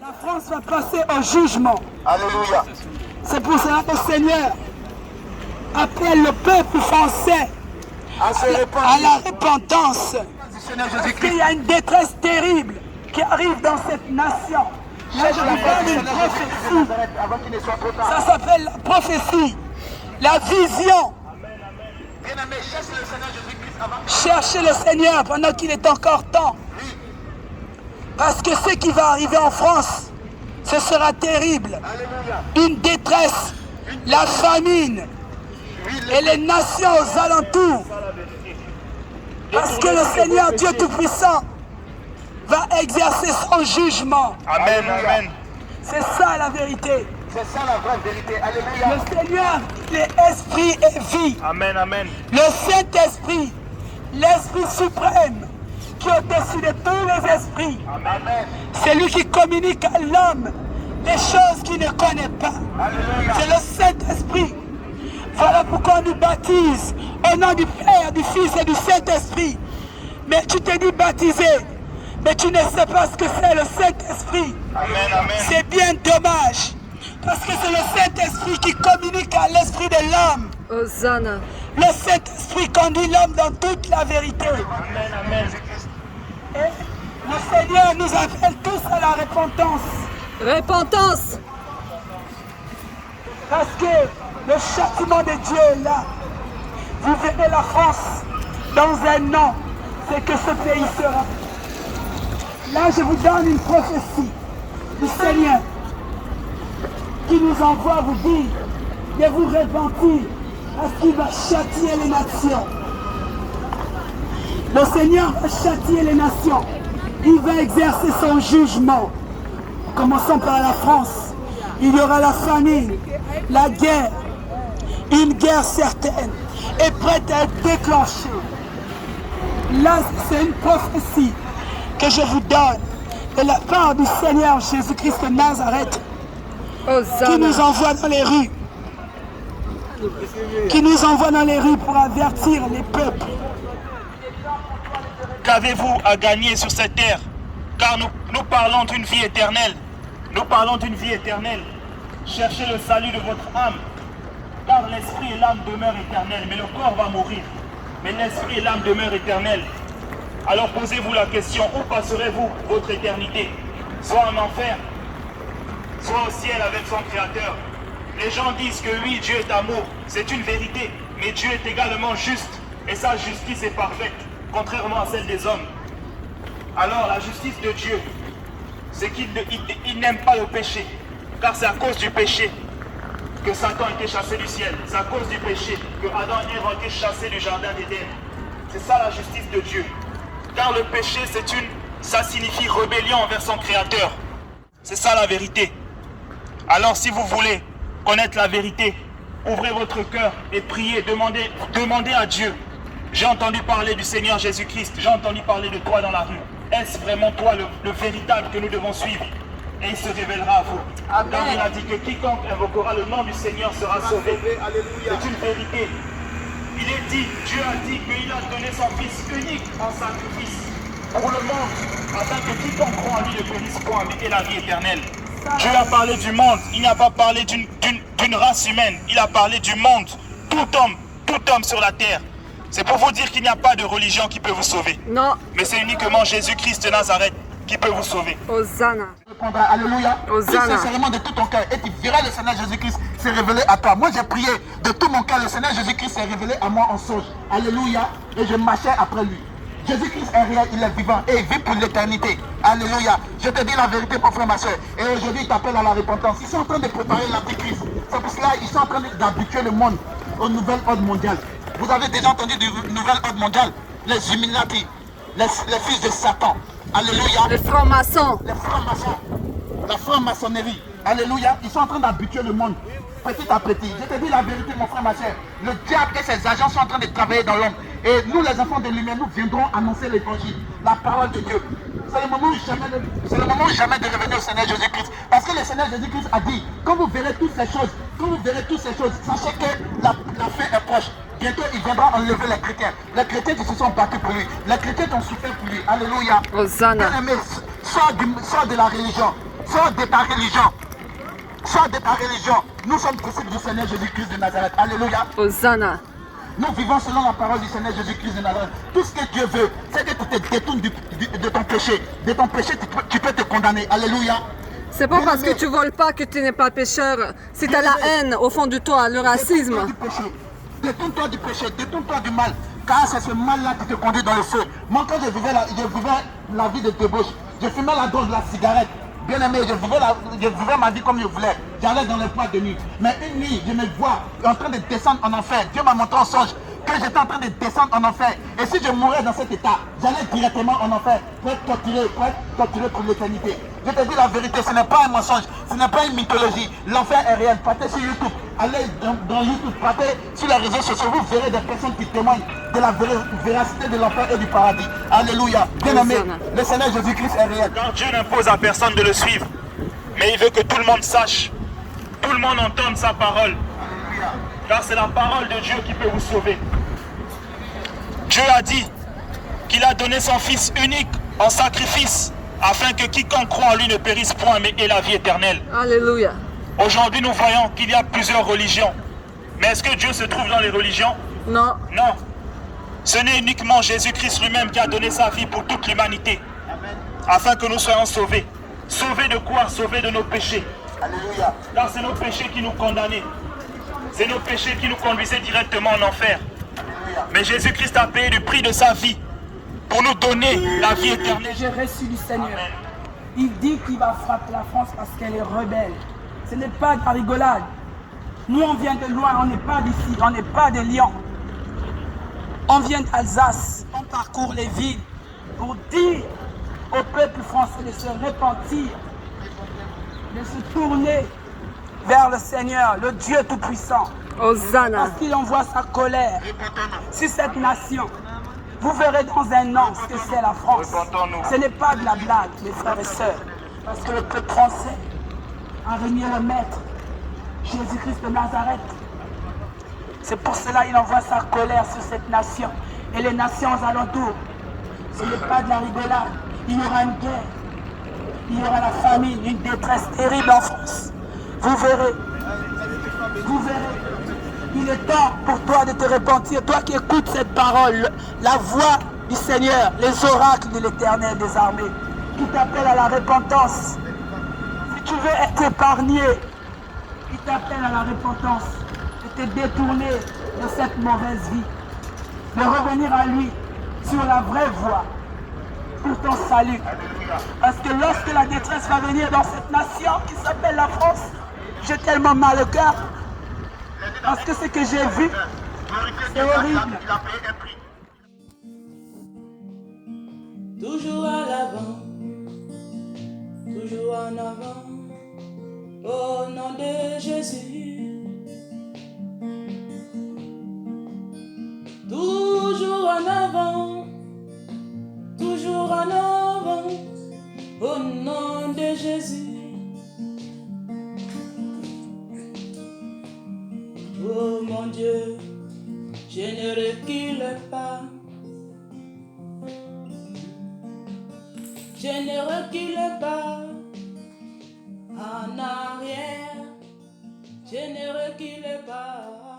La France va passer au jugement. Alléluia. C'est pour cela que le Seigneur appelle le peuple français à la repentance. Parce qu'il y a une détresse terrible qui arrive dans cette nation. Là, je vous parle d'une prophétie. Ça s'appelle la prophétie, la vision. Cherchez le Seigneur pendant qu'il est encore temps. Parce que ce qui va arriver en France, ce sera terrible. Une détresse, la famine et les nations aux alentours. Parce que le Seigneur Dieu Tout-Puissant va exercer son jugement. Amen, amen. C'est ça la vérité. C'est ça la vraie vérité. Alléluia. Le Seigneur, il est esprit et vie. Amen, amen. Le Saint-Esprit, l'Esprit suprême, qui est au-dessus de tous les esprits. Amen. C'est lui qui communique à l'homme les choses qu'il ne connaît pas. Alléluia. C'est le Saint-Esprit. Voilà pourquoi on nous baptise au nom du Père, du Fils et du Saint-Esprit. Mais tu te dis baptisé, mais tu ne sais pas ce que c'est le Saint-Esprit. Amen, amen. C'est bien dommage. Parce que c'est le Saint-Esprit qui communique à l'esprit de l'homme. Hosanna. Le Saint-Esprit conduit l'homme dans toute la vérité. Amen, amen. Et le Seigneur nous appelle tous à la repentance. Repentance. Parce que le châtiment de Dieu est là. Vous verrez la France dans un an, c'est que ce pays sera. Là, je vous donne une prophétie du Seigneur qui nous envoie vous dire de vous repentir parce qu'il va châtier les nations. Le Seigneur va châtier les nations. Il va exercer son jugement. Commençons par la France. Il y aura la famine, la guerre, une guerre certaine est prête à être déclenchée. Là, c'est une prophétie que je vous donne de la part du Seigneur Jésus-Christ de Nazareth, qui nous envoie dans les rues, pour avertir les peuples. Qu'avez-vous à gagner sur cette terre? Car nous parlons d'une vie éternelle. Nous parlons d'une vie éternelle. Cherchez le salut de votre âme. Car l'esprit et l'âme demeurent éternels. Mais le corps va mourir. Mais l'esprit et l'âme demeurent éternels. Alors posez-vous la question, où passerez-vous votre éternité? Soit en enfer, soit au ciel avec son Créateur. Les gens disent que oui, Dieu est amour. C'est une vérité. Mais Dieu est également juste. Et sa justice est parfaite, contrairement à celle des hommes. Alors la justice de Dieu, c'est qu'il n'aime pas le péché. Car c'est à cause du péché que Satan a été chassé du ciel. C'est à cause du péché que Adam et Ève ont été chassés du jardin d'Éden. C'est ça la justice de Dieu. Car le péché, ça signifie rébellion envers son Créateur. C'est ça la vérité. Alors si vous voulez connaître la vérité, ouvrez votre cœur et priez, demandez à Dieu. J'ai entendu parler du Seigneur Jésus-Christ, j'ai entendu parler de toi dans la rue. Est-ce vraiment toi le véritable que nous devons suivre? Et il se révélera à vous. Car il a dit que quiconque invoquera le nom du Seigneur sera sauvé. C'est une vérité. Il est dit, Dieu a dit qu'il a donné son Fils unique en sacrifice pour le monde, afin que quiconque croit en lui ne périsse point, mais ait la vie éternelle. Dieu a parlé du monde, il n'a pas parlé d'une race humaine, il a parlé du monde, tout homme sur la terre. C'est pour vous dire qu'il n'y a pas de religion qui peut vous sauver. Non. Mais c'est uniquement Jésus-Christ de Nazareth qui peut vous sauver. Hosanna. Alléluia. Hosanna. Sincèrement de tout ton cœur et tu verras le Seigneur Jésus-Christ s'est révélé à toi. Moi j'ai prié de tout mon cœur, le Seigneur Jésus-Christ s'est révélé à moi en songe. Alléluia. Et je marchais après lui. Jésus-Christ est réel, il est vivant et il vit pour l'éternité. Alléluia. Je te dis la vérité, mon frère, ma soeur. Et aujourd'hui, il t'appelle à la repentance. Ils sont en train de préparer l'antichrist. C'est pour cela qu'ils sont en train d'habituer le monde au nouvel ordre mondial. Vous avez déjà entendu du nouvel ordre mondial? Les Illuminati, les fils de Satan. Alléluia. Les francs-maçons. Les francs-maçons. La franc-maçonnerie. Alléluia. Ils sont en train d'habituer le monde. Petit à petit. Je te dis la vérité, mon frère, ma soeur. Le diable et ses agents sont en train de travailler dans l'ombre. Et nous, les enfants de lumière, nous viendrons annoncer l'évangile, la parole de Dieu. c'est le moment ou jamais de revenir au Seigneur Jésus-Christ. Parce que le Seigneur Jésus-Christ a dit, quand vous verrez toutes ces choses, sachez que la fin est proche. Bientôt, il viendra enlever les chrétiens. Les chrétiens qui se sont battus pour lui. Les chrétiens qui ont souffert pour lui. Alléluia. Hosanna. Bien-aimé, sors de la religion. Sors de ta religion. Sors de ta religion. Nous sommes disciples du Seigneur Jésus-Christ de Nazareth. Alléluia. Hosanna. Nous vivons selon la parole du Seigneur Jésus-Christ de Nazareth. Tout ce que Dieu veut, c'est que tu te détournes de ton péché. De ton péché, tu peux te condamner. Alléluia. C'est pas parce que tu voles pas que tu n'es pas pécheur. Si tu as la haine au fond de toi, le racisme. Détourne-toi du péché, détourne-toi du mal. Car c'est ce mal-là qui te conduit dans le feu. Moi, quand je vivais la vie de débauche, je fumais la drogue, la cigarette. Bien aimé, je vivais ma vie comme je voulais. J'allais dans les boîtes de nuit. Mais une nuit, je me vois en train de descendre en enfer. Dieu m'a montré en songe que j'étais en train de descendre en enfer. Et si je mourais dans cet état, j'allais directement en enfer pour être torturé pour l'éternité. Je te dis la vérité, ce n'est pas un mensonge, ce n'est pas une mythologie. L'enfer est réel. Partez sur YouTube, allez dans YouTube, partez sur les réseaux sociaux, vous verrez des personnes qui témoignent de la véracité de l'enfer et du paradis. Alléluia. Bien aimé, le Seigneur Jésus-Christ est réel. Car Dieu n'impose à personne de le suivre, mais il veut que tout le monde sache, tout le monde entende sa parole. Car c'est la parole de Dieu qui peut vous sauver. Dieu a dit qu'il a donné son Fils unique en sacrifice, afin que quiconque croit en lui ne périsse point, mais ait la vie éternelle. Alléluia. Aujourd'hui, nous voyons qu'il y a plusieurs religions. Mais est-ce que Dieu se trouve dans les religions? Non. Non. Ce n'est uniquement Jésus-Christ lui-même qui a donné sa vie pour toute l'humanité, afin que nous soyons sauvés. Sauvés de quoi? Sauvés de nos péchés. Alléluia. Car c'est nos péchés qui nous condamnaient. C'est nos péchés qui nous conduisaient directement en enfer. Mais Jésus-Christ a payé le prix de sa vie pour nous donner la vie éternelle. J'ai reçu du Seigneur. Il dit qu'il va frapper la France parce qu'elle est rebelle. Ce n'est pas de la rigolade. Nous, on vient de loin, on n'est pas d'ici, on n'est pas de Lyon. On vient d'Alsace, on parcourt les villes pour dire au peuple français de se repentir, de se tourner vers le Seigneur, le Dieu Tout-Puissant. Hosanna. Parce qu'il envoie sa colère sur cette nation. Vous verrez dans un an ce que c'est la France. Ce n'est pas de la blague, mes frères et sœurs. Parce que le peuple français a renié le Maître, Jésus-Christ de Nazareth. C'est pour cela qu'il envoie sa colère sur cette nation et les nations aux alentours. Ce n'est pas de la rigolade. Il y aura une guerre. Il y aura la famine, une détresse terrible en France. Vous verrez. Vous verrez. Il est temps pour toi de te repentir, toi qui écoutes cette parole, la voix du Seigneur, les oracles de l'Éternel des armées, qui t'appellent à la repentance. Si tu veux être épargné, il t'appelle à la repentance, de te détourner de cette mauvaise vie, de revenir à lui sur la vraie voie pour ton salut. Parce que lorsque la détresse va venir dans cette nation qui s'appelle la France, j'ai tellement mal au cœur. Parce que ce que j'ai vu, c'est horrible. Toujours à l'avant, toujours en avant, au nom de Jésus. Toujours en avant, toujours en avant, au nom de Jésus. Oh mon Dieu, je ne recule pas. Je ne recule pas en arrière. Je ne recule pas.